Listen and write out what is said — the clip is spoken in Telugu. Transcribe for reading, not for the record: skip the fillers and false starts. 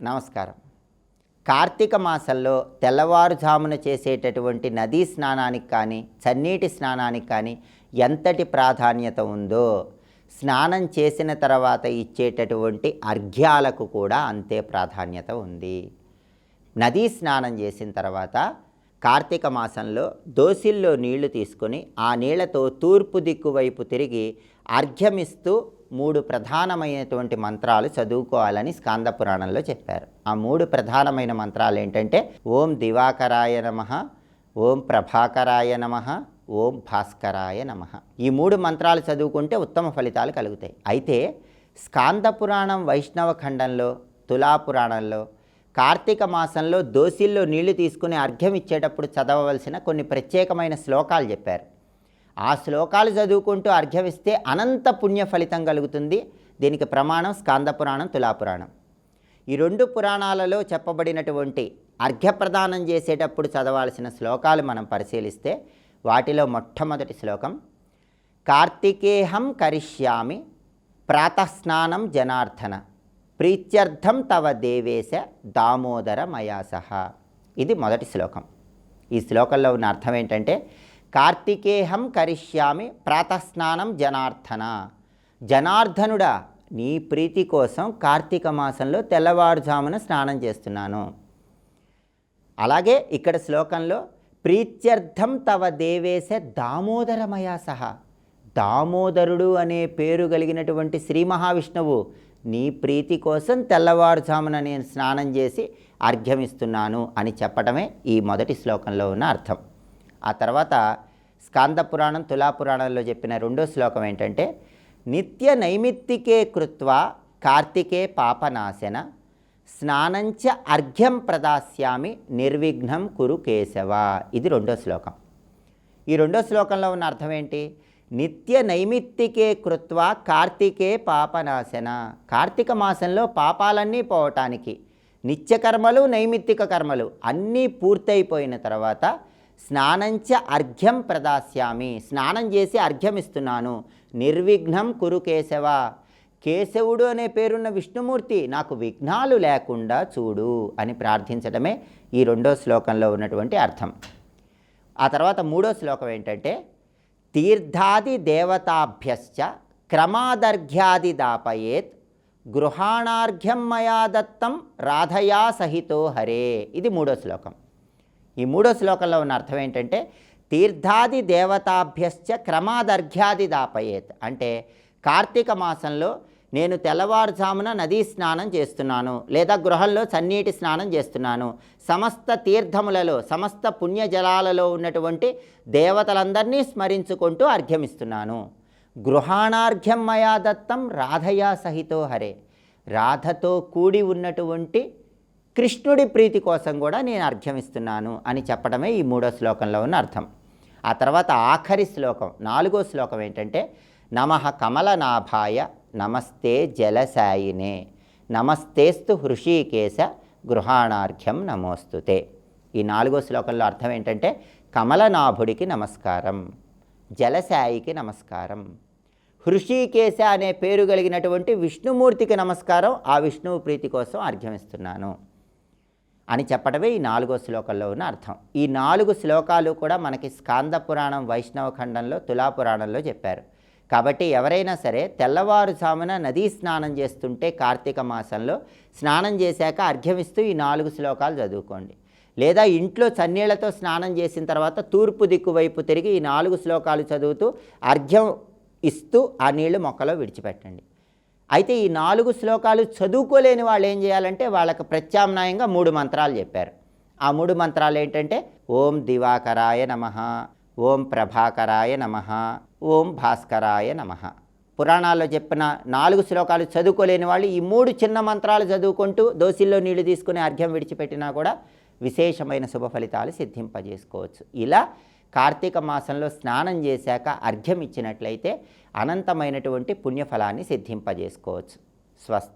నమస్కారం. కార్తీక మాసంలో తెల్లవారుజామున చేసేటటువంటి నదీ స్నానానికి కానీ చన్నీటి స్నానానికి కానీ ఎంతటి ప్రాధాన్యత ఉందో, స్నానం చేసిన తర్వాత ఇచ్చేటటువంటి అర్ఘ్యాలకు కూడా అంతే ప్రాధాన్యత ఉంది. నదీ స్నానం చేసిన తర్వాత కార్తీక మాసంలో దోసిల్లో నీళ్లు తీసుకొని ఆ నీళ్లతో తూర్పు దిక్కు వైపు తిరిగి అర్ఘ్యమిస్తూ 3 ప్రధానమైనటువంటి మంత్రాలు చదువుకోవాలని స్కాంద పురాణంలో చెప్పారు. ఆ 3 ప్రధానమైన మంత్రాలు ఏంటంటే ఓం దివాకరాయ నమః, ఓం ప్రభాకరాయ నమః, ఓం భాస్కరాయ నమః. ఈ 3 మంత్రాలు చదువుకుంటే ఉత్తమ ఫలితాలు కలుగుతాయి. అయితే స్కాంద పురాణం వైష్ణవ ఖండంలో, తులా పురాణంలో కార్తీక మాసంలో దోసిల్లో నీళ్లు తీసుకుని అర్ఘ్యం ఇచ్చేటప్పుడు చదవవలసిన కొన్ని ప్రత్యేకమైన శ్లోకాలు చెప్పారు. ఆ శ్లోకాలు చదువుకుంటూ అర్ఘ్యమిస్తే అనంత పుణ్య ఫలితం కలుగుతుంది. దీనికి ప్రమాణం స్కాంద పురాణం, తులాపురాణం. ఈ 2 పురాణాలలో చెప్పబడినటువంటి అర్ఘ్యప్రదానం చేసేటప్పుడు చదవాల్సిన శ్లోకాలు మనం పరిశీలిస్తే వాటిలో మొట్టమొదటి శ్లోకం కార్తికేహం కరిష్యామి ప్రాతఃస్నానం జనార్దన ప్రీత్యర్థం తవ దేవేశ దామోదర మయా సహా. ఇది మొదటి శ్లోకం. ఈ శ్లోకంలో ఉన్న అర్థం ఏంటంటే కార్తికేహం కరిష్యామి ప్రాతఃస్నానం జనార్దన, జనార్దనుడా నీ ప్రీతి కోసం కార్తీక మాసంలో తెల్లవారుజామున స్నానం చేస్తున్నాను. అలాగే ఇక్కడ శ్లోకంలో ప్రీత్యర్థం తవ దేవేశ దామోదరమయా సహా, దామోదరుడు అనే పేరు కలిగినటువంటి శ్రీ మహావిష్ణువు నీ ప్రీతి కోసం తెల్లవారుజామున నేను స్నానం చేసి అర్ఘ్యమిస్తున్నాను అని చెప్పడమే ఈ మొదటి శ్లోకంలో ఉన్న అర్థం. ఆ తర్వాత స్కాంద పురాణం, తులాపురాణంలో చెప్పిన 2వ శ్లోకం ఏంటంటే నిత్య నైమిత్తికే కృత్వా కార్తికే పాపనాశన స్నానంచ అర్ఘ్యం ప్రదాస్యామి నిర్విఘ్నం కురు కేశవ. ఇది 2వ శ్లోకం. ఈ 2వ శ్లోకంలో ఉన్న అర్థం ఏంటి? నిత్య నైమిత్తికే కృత్వా కార్తికే పాపనాశన, కార్తీక మాసంలో పాపాలన్నీ పోవటానికి నిత్యకర్మలు నైమిత్తిక కర్మలు అన్నీ పూర్తయిపోయిన తర్వాత స్నానంచ అర్ఘ్యం ప్రదాస్యామి, స్నానం చేసి అర్ఘ్యమిస్తున్నాను. నిర్విఘ్నం కురు కేశవ, కేశవుడు అనే పేరున్న విష్ణుమూర్తి నాకు విఘ్నాలు లేకుండా చూడు అని ప్రార్థించడమే ఈ 2వ శ్లోకంలో ఉన్నటువంటి అర్థం. ఆ తర్వాత 3వ శ్లోకం ఏంటంటే తీర్థాది దేవతాభ్యశ్చ క్రమాదర్ఘ్యాది దాపయేత్ గృహాణార్ఘ్యం మయా దత్తం రాధయా సహితో హరే. ఇది 3వ శ్లోకం. ఈ 3వ శ్లోకంలో ఉన్న అర్థం ఏంటంటే తీర్థాది దేవతాభ్యశ్చ క్రమాదర్ఘ్యాది దాపయేత్ అంటే కార్తీక మాసంలో నేను తెల్లవారుజామున నదీ స్నానం చేస్తున్నాను, లేదా గృహంలో చన్నీటి స్నానం చేస్తున్నాను. సమస్త తీర్థములలో, సమస్త పుణ్యజలాలలో ఉన్నటువంటి దేవతలందరినీ స్మరించుకుంటూ అర్ఘ్యమిస్తున్నాను. గృహాణార్ఘ్యం మయా దత్తం రాధయా సహితో హరే, రాధతో కూడి ఉన్నటువంటి కృష్ణుడి ప్రీతి కోసం కూడా నేను అర్ఘ్యమిస్తున్నాను అని చెప్పడమే ఈ 3వ శ్లోకంలో ఉన్న అర్థం. ఆ తర్వాత ఆఖరి శ్లోకం 4వ శ్లోకం ఏంటంటే నమః కమలనాభాయ నమస్తే జలసాయినే నమస్తేస్తు హృషీకేశ గృహాణార్ఘ్యం నమోస్తుతే. ఈ 4వ శ్లోకంలో అర్థం ఏంటంటే కమలనాభుడికి నమస్కారం, జలసాయికి నమస్కారం, హృషీకేశ అనే పేరు కలిగినటువంటి విష్ణుమూర్తికి నమస్కారం, ఆ విష్ణువు ప్రీతి కోసం అర్ఘ్యమిస్తున్నాను అని చెప్పడమే ఈ 4వ శ్లోకంలో ఉన్న అర్థం. ఈ 4 శ్లోకాలు కూడా మనకి స్కాంద పురాణం వైష్ణవ ఖండంలో, తులాపురాణంలో చెప్పారు. కాబట్టి ఎవరైనా సరే తెల్లవారుజామున నదీ స్నానం చేస్తుంటే కార్తీక మాసంలో స్నానం చేశాక అర్ఘ్యమిస్తూ ఈ 4 శ్లోకాలు చదువుకోండి. లేదా ఇంట్లో చన్నీళ్లతో స్నానం చేసిన తర్వాత తూర్పు దిక్కు వైపు తిరిగి ఈ 4 శ్లోకాలు చదువుతూ అర్ఘ్యం ఇస్తూ ఆ నీళ్లు మొక్కలో విడిచిపెట్టండి. అయితే ఈ 4 శ్లోకాలు చదువుకోలేని వాళ్ళు ఏం చేయాలంటే వాళ్ళకి ప్రత్యామ్నాయంగా 3 మంత్రాలు చెప్పారు. ఆ 3 మంత్రాలు ఏంటంటే ఓం దివాకరాయ నమః, ఓం ప్రభాకరాయ నమః, ఓం భాస్కరాయ నమః. పురాణాల్లో చెప్పిన 4 శ్లోకాలు చదువుకోలేని వాళ్ళు ఈ 3 చిన్న మంత్రాలు చదువుకుంటూ దోసిల్లో నీళ్లు తీసుకుని అర్ఘ్యం విడిచిపెట్టినా కూడా విశేషమైన శుభ ఫలితాలు సిద్ధింపజేసుకోవచ్చు. ఇలా కార్తీక మాసంలో స్నానం చేశాక అర్ఘ్యం ఇచ్చినట్లయితే అనంతమైనటువంటి పుణ్యఫలాన్ని సిద్ధింపజేసుకోవచ్చు. స్వస్తి.